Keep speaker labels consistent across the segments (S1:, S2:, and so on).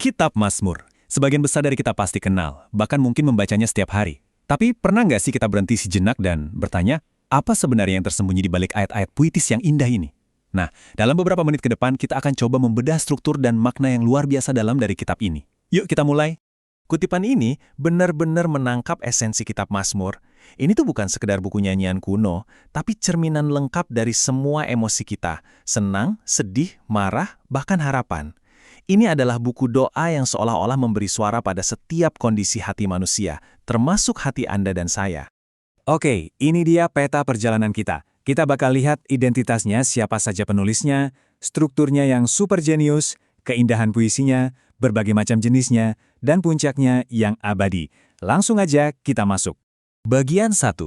S1: Kitab Mazmur. Sebagian besar dari kita pasti kenal, bahkan mungkin membacanya setiap hari. Tapi pernah nggak sih kita berhenti sejenak dan bertanya, apa sebenarnya yang tersembunyi di balik ayat-ayat puitis yang indah ini? Nah, dalam beberapa menit ke depan kita akan coba membedah struktur dan makna yang luar biasa dalam dari kitab ini. Yuk kita mulai. Kutipan ini benar-benar menangkap esensi kitab Mazmur. Ini tuh bukan sekedar buku nyanyian kuno, tapi cerminan lengkap dari semua emosi kita. Senang, sedih, marah, bahkan harapan. Ini adalah buku doa yang seolah-olah memberi suara pada setiap kondisi hati manusia, termasuk hati Anda dan saya. Oke, ini dia peta perjalanan kita. Kita bakal lihat identitasnya, siapa saja penulisnya, strukturnya yang super jenius, keindahan puisinya, berbagai macam jenisnya, dan puncaknya yang abadi. Langsung aja kita masuk. Bagian 1.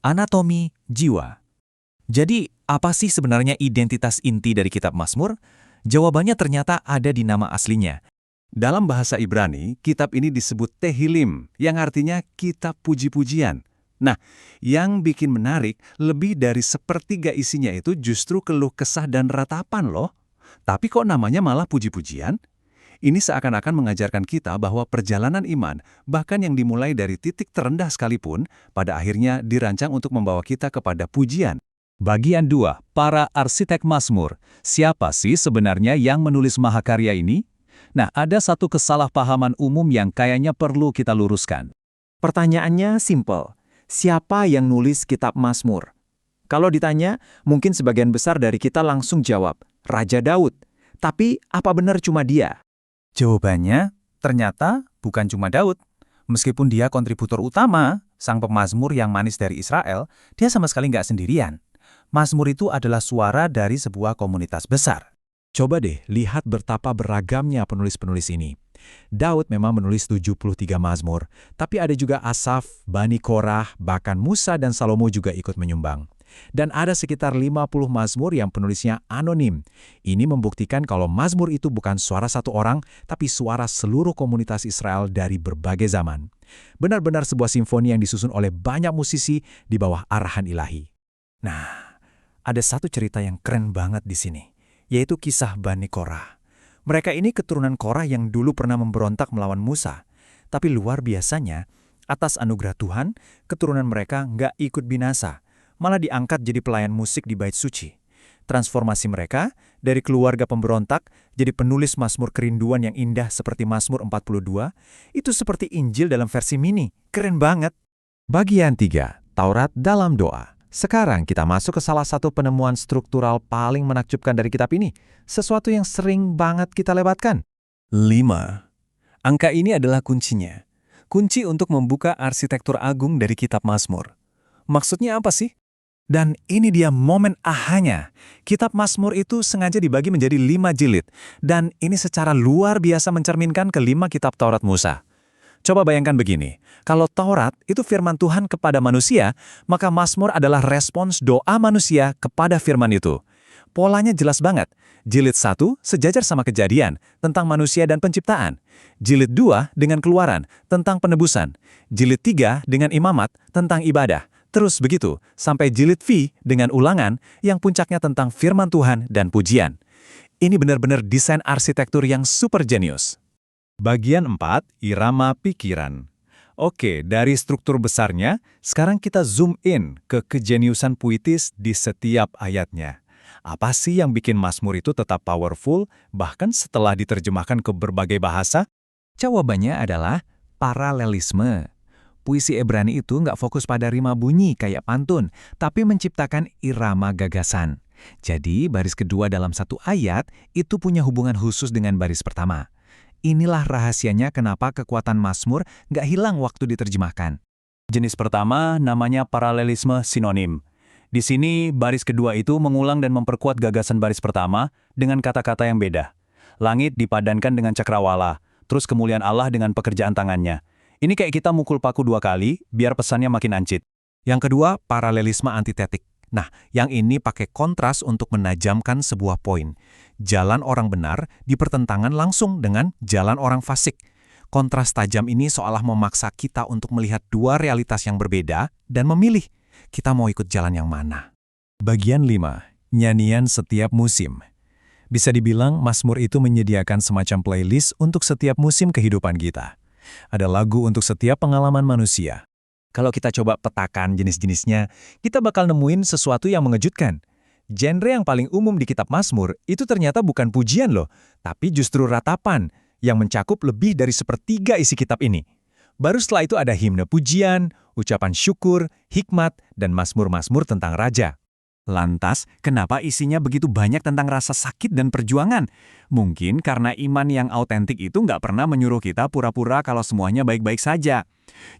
S1: Anatomi jiwa. Jadi, apa sih sebenarnya identitas inti dari kitab Mazmur? Jawabannya ternyata ada di nama aslinya. Dalam bahasa Ibrani, kitab ini disebut Tehillim, yang artinya kitab puji-pujian. Nah, yang bikin menarik, lebih dari sepertiga isinya itu justru keluh kesah dan ratapan loh. Tapi kok namanya malah puji-pujian? Ini seakan-akan mengajarkan kita bahwa perjalanan iman, bahkan yang dimulai dari titik terendah sekalipun, pada akhirnya dirancang untuk membawa kita kepada pujian. Bagian 2. Para arsitek Mazmur. Siapa sih sebenarnya yang menulis mahakarya ini? Nah, ada satu kesalahpahaman umum yang kayaknya perlu kita luruskan.
S2: Pertanyaannya simpel. Siapa yang nulis kitab Mazmur? Kalau ditanya, mungkin sebagian besar dari kita langsung jawab, Raja Daud. Tapi apa benar cuma dia?
S3: Jawabannya, ternyata bukan cuma Daud. Meskipun dia kontributor utama, sang pemazmur yang manis dari Israel, dia sama sekali nggak sendirian. Mazmur itu adalah suara dari sebuah komunitas besar.
S1: Coba deh lihat betapa beragamnya penulis-penulis ini. Daud memang menulis 73 Mazmur, tapi ada juga Asaf, Bani Korah, bahkan Musa dan Salomo juga ikut menyumbang. Dan ada sekitar 50 Mazmur yang penulisnya anonim. Ini membuktikan kalau Mazmur itu bukan suara satu orang, tapi suara seluruh komunitas Israel dari berbagai zaman. Benar-benar sebuah simfoni yang disusun oleh banyak musisi di bawah arahan ilahi.
S3: Nah, ada satu cerita yang keren banget di sini, yaitu kisah Bani Korah. Mereka ini keturunan Korah yang dulu pernah memberontak melawan Musa. Tapi luar biasanya, atas anugerah Tuhan, keturunan mereka nggak ikut binasa, malah diangkat jadi pelayan musik di Bait Suci. Transformasi mereka dari keluarga pemberontak jadi penulis Mazmur kerinduan yang indah seperti Mazmur 42, itu seperti Injil dalam versi mini. Keren banget.
S1: Bagian 3. Taurat dalam doa. Sekarang kita masuk ke salah satu penemuan struktural paling menakjubkan dari kitab ini. Sesuatu yang sering banget kita lewatkan. 5. Angka ini adalah kuncinya. Kunci untuk membuka arsitektur agung dari kitab Mazmur. Maksudnya apa sih? Dan ini dia momen ahanya. Kitab Mazmur itu sengaja dibagi menjadi 5 jilid. Dan ini secara luar biasa mencerminkan kelima kitab Taurat Musa. Coba bayangkan begini, kalau Taurat itu firman Tuhan kepada manusia, maka Mazmur adalah respons doa manusia kepada firman itu. Polanya jelas banget. Jilid 1 sejajar sama Kejadian, tentang manusia dan penciptaan. Jilid 2 dengan Keluaran, tentang penebusan. Jilid 3 dengan Imamat, tentang ibadah. Terus begitu, sampai jilid V dengan Ulangan, yang puncaknya tentang firman Tuhan dan pujian. Ini benar-benar desain arsitektur yang super jenius. Bagian 4, irama pikiran. Oke, dari struktur besarnya, sekarang kita zoom in ke kejeniusan puitis di setiap ayatnya. Apa sih yang bikin Mazmur itu tetap powerful, bahkan setelah diterjemahkan ke berbagai bahasa?
S3: Jawabannya adalah paralelisme. Puisi Ibrani itu nggak fokus pada rima bunyi kayak pantun, tapi menciptakan irama gagasan. Jadi, baris kedua dalam satu ayat itu punya hubungan khusus dengan baris pertama. Inilah rahasianya kenapa kekuatan Mazmur nggak hilang waktu diterjemahkan.
S1: Jenis pertama namanya paralelisme sinonim. Di sini, baris kedua itu mengulang dan memperkuat gagasan baris pertama dengan kata-kata yang beda. Langit dipadankan dengan cakrawala, terus kemuliaan Allah dengan pekerjaan tangannya. Ini kayak kita mukul paku 2 kali, biar pesannya makin ancit. Yang kedua, paralelisme antitetik. Nah, yang ini pakai kontras untuk menajamkan sebuah poin. Jalan orang benar dipertentangan langsung dengan jalan orang fasik. Kontras tajam ini seolah memaksa kita untuk melihat dua realitas yang berbeda dan memilih, kita mau ikut jalan yang mana. Bagian 5. Nyanyian setiap musim.
S3: Bisa dibilang Mazmur itu menyediakan semacam playlist untuk setiap musim kehidupan kita. Ada lagu untuk setiap pengalaman manusia. Kalau kita coba petakan jenis-jenisnya, kita bakal nemuin sesuatu yang mengejutkan. Genre yang paling umum di kitab Mazmur itu ternyata bukan pujian loh, tapi justru ratapan yang mencakup lebih dari sepertiga isi kitab ini. Baru setelah itu ada himne pujian, ucapan syukur, hikmat, dan mazmur-mazmur tentang raja. Lantas, kenapa isinya begitu banyak tentang rasa sakit dan perjuangan? Mungkin karena iman yang autentik itu nggak pernah menyuruh kita pura-pura kalau semuanya baik-baik saja.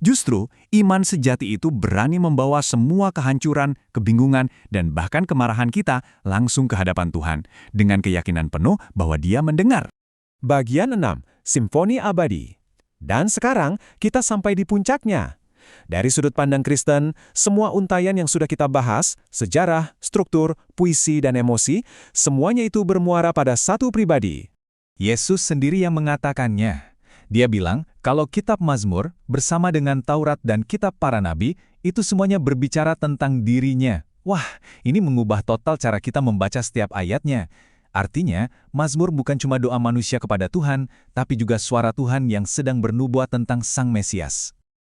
S3: Justru, iman sejati itu berani membawa semua kehancuran, kebingungan, dan bahkan kemarahan kita langsung ke hadapan Tuhan, dengan keyakinan penuh bahwa Dia mendengar.
S2: Bagian 6, Simfoni Abadi. Dan sekarang kita sampai di puncaknya. Dari sudut pandang Kristen, semua untayan yang sudah kita bahas, sejarah, struktur, puisi, dan emosi, semuanya itu bermuara pada satu pribadi.
S3: Yesus sendiri yang mengatakannya. Dia bilang kalau kitab Mazmur bersama dengan Taurat dan kitab para nabi, itu semuanya berbicara tentang dirinya. Wah, ini mengubah total cara kita membaca setiap ayatnya. Artinya, Mazmur bukan cuma doa manusia kepada Tuhan, tapi juga suara Tuhan yang sedang bernubuat tentang Sang Mesias.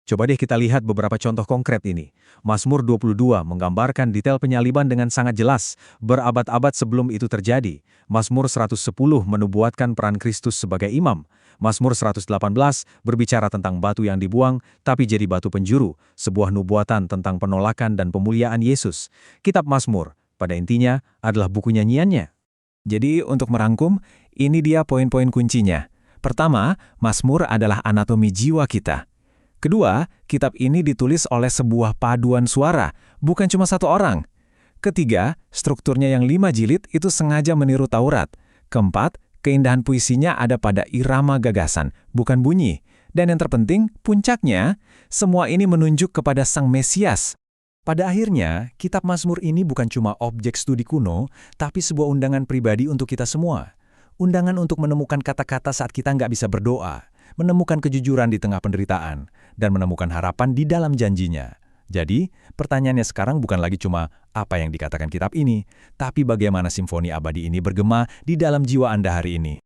S2: Coba deh kita lihat beberapa contoh konkret ini. Mazmur 22 menggambarkan detail penyaliban dengan sangat jelas, berabad-abad sebelum itu terjadi. Mazmur 110 menubuatkan peran Kristus sebagai imam. Mazmur 118 berbicara tentang batu yang dibuang, tapi jadi batu penjuru, sebuah nubuatan tentang penolakan dan pemuliaan Yesus. Kitab Mazmur, pada intinya, adalah buku nyanyiannya.
S3: Jadi untuk merangkum, ini dia poin-poin kuncinya. Pertama, Mazmur adalah anatomi jiwa kita. Kedua, kitab ini ditulis oleh sebuah paduan suara, bukan cuma satu orang. Ketiga, strukturnya yang 5 jilid itu sengaja meniru Taurat. Keempat, keindahan puisinya ada pada irama gagasan, bukan bunyi. Dan yang terpenting, puncaknya, semua ini menunjuk kepada Sang Mesias. Pada akhirnya, kitab Mazmur ini bukan cuma objek studi kuno, tapi sebuah undangan pribadi untuk kita semua. Undangan untuk menemukan kata-kata saat kita nggak bisa berdoa, menemukan kejujuran di tengah penderitaan, dan menemukan harapan di dalam janjinya. Jadi, pertanyaannya sekarang bukan lagi cuma apa yang dikatakan kitab ini, tapi bagaimana simfoni abadi ini bergema di dalam jiwa Anda hari ini.